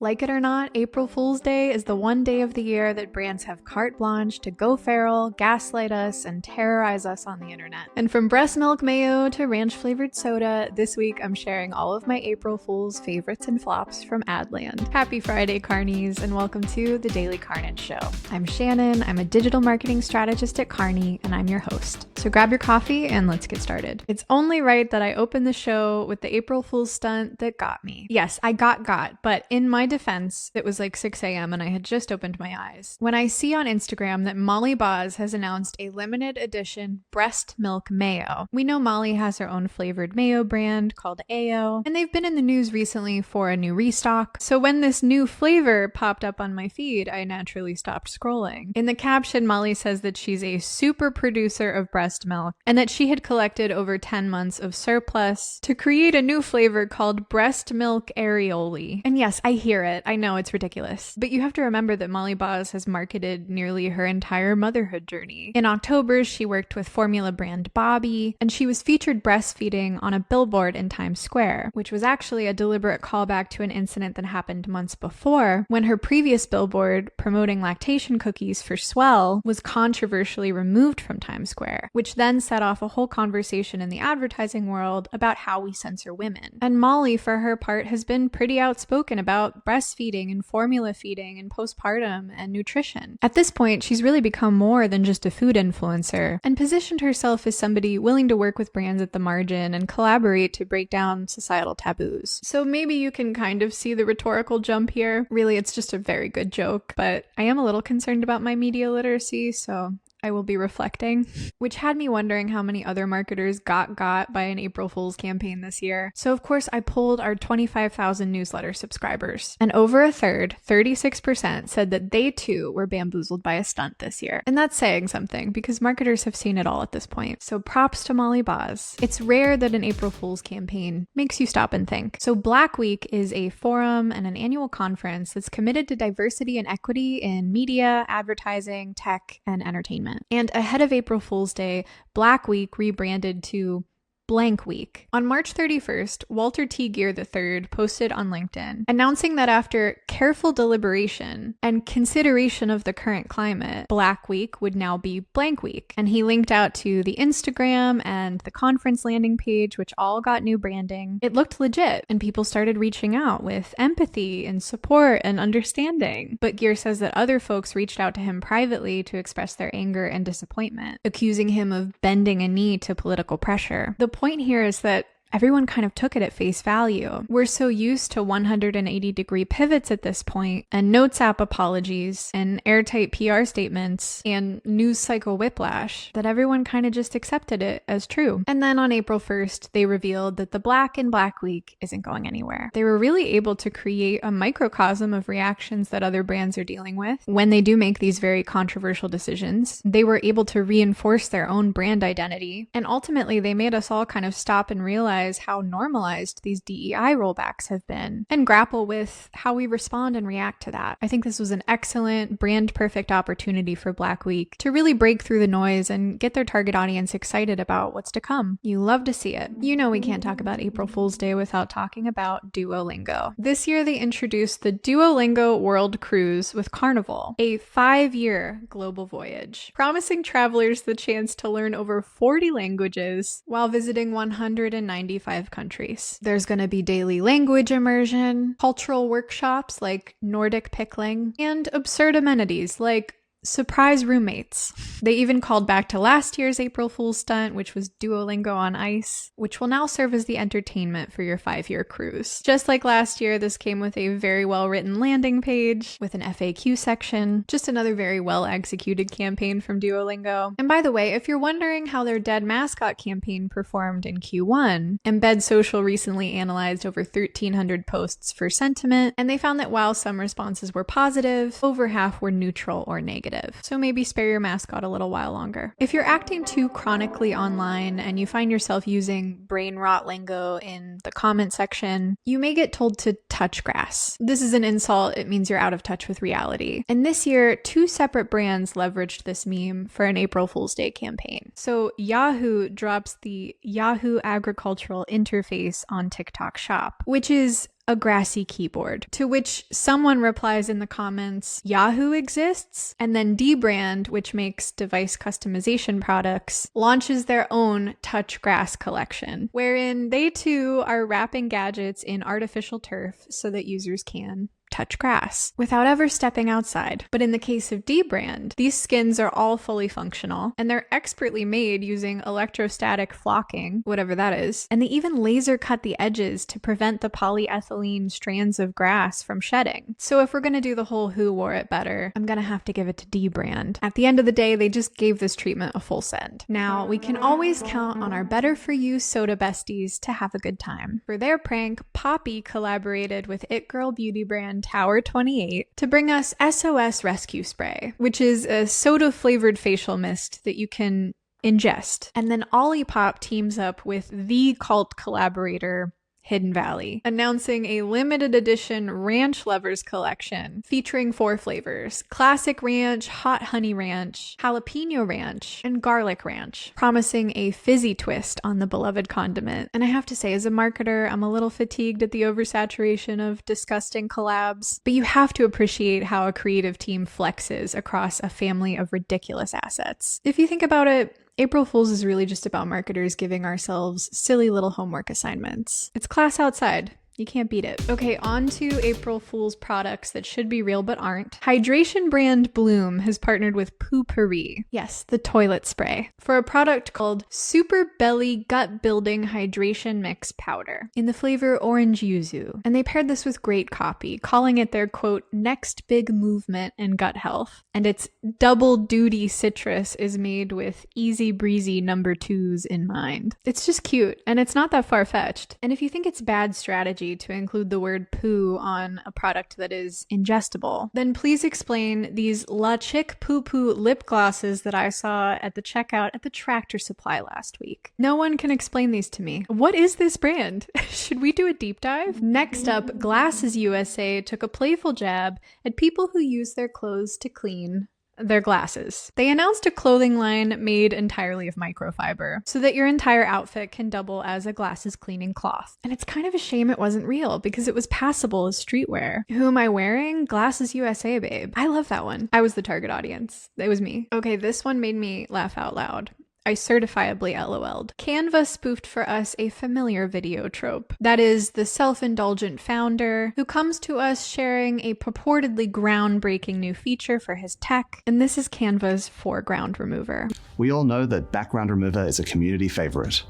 Like it or not, April Fool's Day is the one day of the year that brands have carte blanche to go feral, gaslight us, and terrorize us on the internet. And from breast milk mayo to ranch-flavored soda, this week I'm sharing all of my April Fool's favorites and flops from Adland. Happy Friday, Carnies, and welcome to The Daily Carnage Show. I'm Shannon, I'm a digital marketing strategist at Carney, and I'm your host. So grab your coffee and let's get started. It's only right that I open the show with the April Fool's stunt that got me. Yes, I got, but in my defense, it was like 6 a.m. and I had just opened my eyes when I see on Instagram that Molly Baz has announced a limited edition breast milk mayo. We know Molly has her own flavored mayo brand called Ayo, and they've been in the news recently for a new restock. So when this new flavor popped up on my feed, I naturally stopped scrolling. In the caption, Molly says that she's a super producer of breast milk and that she had collected over 10 months of surplus to create a new flavor called breast milk areoli. And yes, I hear it. I know it's ridiculous. But you have to remember that Molly Baz has marketed nearly her entire motherhood journey. In October, she worked with formula brand Bobby, and she was featured breastfeeding on a billboard in Times Square, which was actually a deliberate callback to an incident that happened months before when her previous billboard promoting lactation cookies for Swell was controversially removed from Times Square, which then set off a whole conversation in the advertising world about how we censor women. And Molly, for her part, has been pretty outspoken about breastfeeding and formula feeding and postpartum and nutrition. At this point, she's really become more than just a food influencer and positioned herself as somebody willing to work with brands at the margin and collaborate to break down societal taboos. So maybe you can kind of see the rhetorical jump here. Really, it's just a very good joke, but I am a little concerned about my media literacy, so I will be reflecting, which had me wondering how many other marketers got by an April Fool's campaign this year. So of course I polled our 25,000 newsletter subscribers, and over a third, 36%, said that they too were bamboozled by a stunt this year. And that's saying something because marketers have seen it all at this point. So props to Molly Baz. It's rare that an April Fool's campaign makes you stop and think. So Blackweek is a forum and an annual conference that's committed to diversity and equity in media, advertising, tech, and entertainment. And ahead of April Fool's Day, Blackweek rebranded to Blank Week. On March 31st, Walter T. Gear III posted on LinkedIn announcing that after careful deliberation and consideration of the current climate, Black Week would now be Blank Week. And he linked out to the Instagram and the conference landing page, which all got new branding. It looked legit, and people started reaching out with empathy and support and understanding. But Gear says that other folks reached out to him privately to express their anger and disappointment, accusing him of bending a knee to political pressure. The point here is that everyone kind of took it at face value. We're so used to 180-degree pivots at this point, and Notes app apologies, and airtight PR statements, and news cycle whiplash, that everyone kind of just accepted it as true. And then on April 1st, they revealed that the Black in Black Week isn't going anywhere. They were really able to create a microcosm of reactions that other brands are dealing with when they do make these very controversial decisions. They were able to reinforce their own brand identity, and ultimately they made us all kind of stop and realize how normalized these DEI rollbacks have been and grapple with how we respond and react to that. I think this was an excellent brand perfect opportunity for Black Week to really break through the noise and get their target audience excited about what's to come. You love to see it. You know we can't talk about April Fool's Day without talking about Duolingo. This year they introduced the Duolingo World Cruise with Carnival, a 5-year global voyage, promising travelers the chance to learn over 40 languages while visiting 195 countries. There's going to be daily language immersion, cultural workshops like Nordic pickling, and absurd amenities like surprise roommates. They even called back to last year's April Fool's stunt, which was Duolingo on Ice, which will now serve as the entertainment for your 5-year cruise. Just like last year, this came with a very well-written landing page with an FAQ section. Just another very well-executed campaign from Duolingo. And by the way, if you're wondering how their Dead Mascot campaign performed in Q1, Embed Social recently analyzed over 1,300 posts for sentiment, and they found that while some responses were positive, over half were neutral or negative. So maybe spare your mascot a little while longer. If you're acting too chronically online and you find yourself using brain rot lingo in the comment section, you may get told to touch grass. This is an insult. It means you're out of touch with reality. And this year, 2 separate brands leveraged this meme for an April Fool's Day campaign. So Yahoo drops the Yahoo Agricultural Interface on TikTok Shop, which is a grassy keyboard. To which someone replies in the comments, Yahoo exists? And then dbrand, which makes device customization products, launches their own Touch Grass collection, wherein they too are wrapping gadgets in artificial turf so that users can touch grass without ever stepping outside. But in the case of dbrand, these skins are all fully functional and they're expertly made using electrostatic flocking, whatever that is. And they even laser cut the edges to prevent the polyethylene strands of grass from shedding. So if we're gonna do the whole who wore it better, I'm gonna have to give it to dbrand. At the end of the day, they just gave this treatment a full send. Now, we can always count on our Better For You soda besties to have a good time. For their prank, Poppy collaborated with It Girl beauty brand Tower 28 to bring us SOS Rescue Spray, which is a soda-flavored facial mist that you can ingest. And then Olipop teams up with the cult collaborator Hidden Valley, announcing a limited edition Ranch Lovers collection featuring 4 flavors: Classic Ranch, Hot Honey Ranch, Jalapeno Ranch, and Garlic Ranch, promising a fizzy twist on the beloved condiment. And I have to say, as a marketer, I'm a little fatigued at the oversaturation of disgusting collabs, but you have to appreciate how a creative team flexes across a family of ridiculous assets. If you think about it, April Fool's is really just about marketers giving ourselves silly little homework assignments. It's class outside. You can't beat it. Okay, on to April Fool's products that should be real but aren't. Hydration brand Bloom has partnered with Poo-Pourri, yes, the toilet spray, for a product called Super Belly Gut Building Hydration Mix Powder in the flavor Orange Yuzu. And they paired this with great copy, calling it their, quote, next big movement in gut health. And its double duty citrus is made with easy breezy number 2s in mind. It's just cute, and it's not that far-fetched. And if you think it's bad strategy to include the word poo on a product that is ingestible, then please explain these La Chick Poo Poo lip glosses that I saw at the checkout at the Tractor Supply last week. No one can explain these to me. What is this brand? Should we do a deep dive? Next up, Glasses USA took a playful jab at people who use their clothes to clean their glasses. They announced a clothing line made entirely of microfiber so that your entire outfit can double as a glasses cleaning cloth. And it's kind of a shame it wasn't real because it was passable as streetwear. Who am I wearing? Glasses USA, babe. I love that one. I was the target audience. It was me. Okay, this one made me laugh out loud. I certifiably LOL'd. Canva spoofed for us a familiar video trope. That is the self-indulgent founder who comes to us sharing a purportedly groundbreaking new feature for his tech, and this is Canva's foreground remover. We all know that background remover is a community favorite.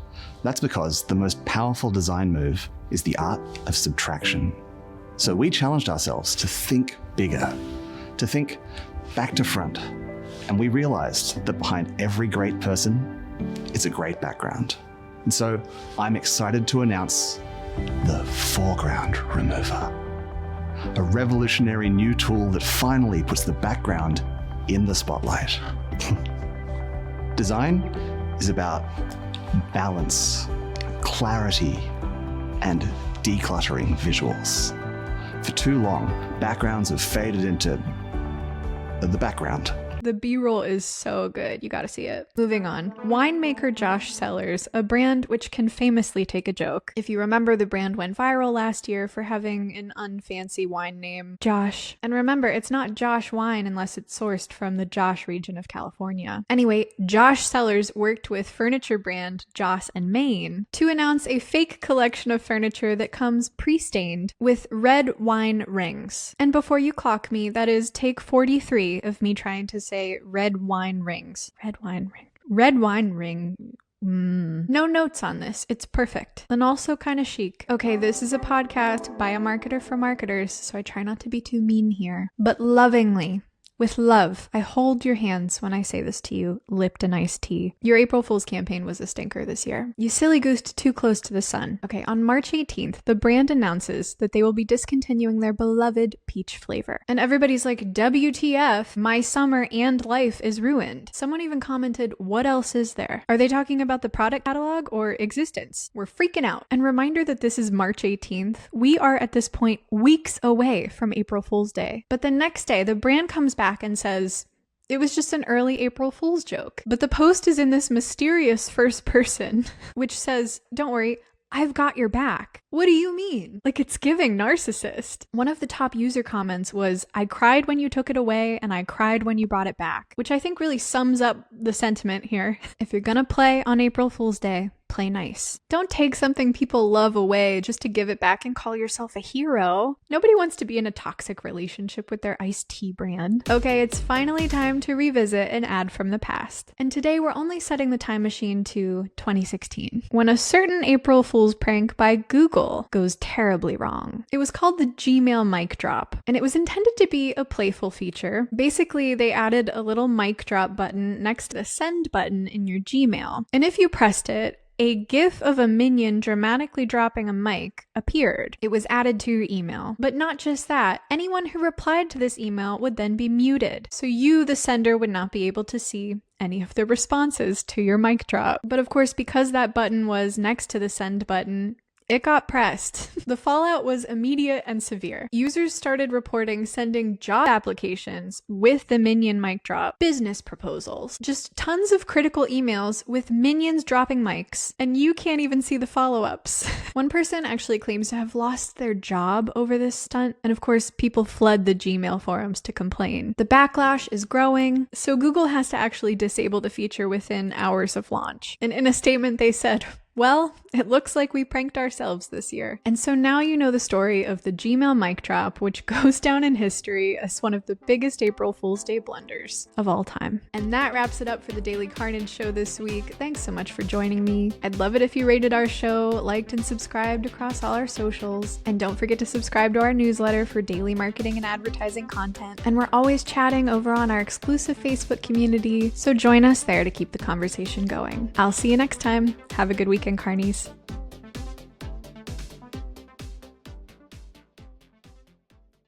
That's because the most powerful design move is the art of subtraction. So we challenged ourselves to think bigger, to think back to front. And we realized that behind every great person is a great background. And so I'm excited to announce the foreground remover, a revolutionary new tool that finally puts the background in the spotlight. Design is about balance, clarity, and decluttering visuals. For too long, backgrounds have faded into the background. The B-roll is so good. You gotta see it. Moving on. Winemaker Josh Sellers, a brand which can famously take a joke. If you remember, the brand went viral last year for having an unfancy wine name, Josh. And remember, it's not Josh wine unless it's sourced from the Josh region of California. Anyway, Josh Sellers worked with furniture brand Joss and Main to announce a fake collection of furniture that comes pre-stained with red wine rings. And before you clock me, that is take 43 of me trying to say red wine rings. Red wine ring. Red wine ring. No notes on this. It's perfect. And also kind of chic. Okay, this is a podcast by a marketer for marketers, so I try not to be too mean here. But lovingly, with love, I hold your hands when I say this to you, Lipton iced tea. Your April Fool's campaign was a stinker this year. You silly goosed too close to the sun. Okay, on March 18th, the brand announces that they will be discontinuing their beloved peach flavor. And everybody's like, WTF, my summer and life is ruined. Someone even commented, what else is there? Are they talking about the product catalog or existence? We're freaking out. And reminder that this is March 18th. We are at this point weeks away from April Fool's Day. But the next day, the brand comes back and says, it was just an early April Fool's joke. But the post is in this mysterious first person, which says, don't worry, I've got your back. What do you mean? Like, it's giving narcissist. One of the top user comments was, I cried when you took it away and I cried when you brought it back, which I think really sums up the sentiment here. If you're gonna play on April Fool's Day, play nice. Don't take something people love away just to give it back and call yourself a hero. Nobody wants to be in a toxic relationship with their iced tea brand. Okay, it's finally time to revisit an ad from the past. And today we're only setting the time machine to 2016, when a certain April Fool's prank by Google goes terribly wrong. It was called the Gmail mic drop, and it was intended to be a playful feature. Basically, they added a little mic drop button next to the send button in your Gmail. And if you pressed it, a GIF of a minion dramatically dropping a mic appeared. It was added to your email. But not just that, anyone who replied to this email would then be muted. So you, the sender, would not be able to see any of the responses to your mic drop. But of course, because that button was next to the send button, it got pressed. The fallout was immediate and severe. Users started reporting sending job applications with the minion mic drop, business proposals, just tons of critical emails with minions dropping mics, and you can't even see the follow-ups. One person actually claims to have lost their job over this stunt, and of course, people flood the Gmail forums to complain. The backlash is growing, so Google has to actually disable the feature within hours of launch. And in a statement, they said, well, it looks like we pranked ourselves this year. And so now you know the story of the Gmail mic drop, which goes down in history as one of the biggest April Fool's Day blunders of all time. And that wraps it up for the Daily Carnage show this week. Thanks so much for joining me. I'd love it if you rated our show, liked and subscribed across all our socials. And don't forget to subscribe to our newsletter for daily marketing and advertising content. And we're always chatting over on our exclusive Facebook community, so join us there to keep the conversation going. I'll see you next time. Have a good weekend, Carnies.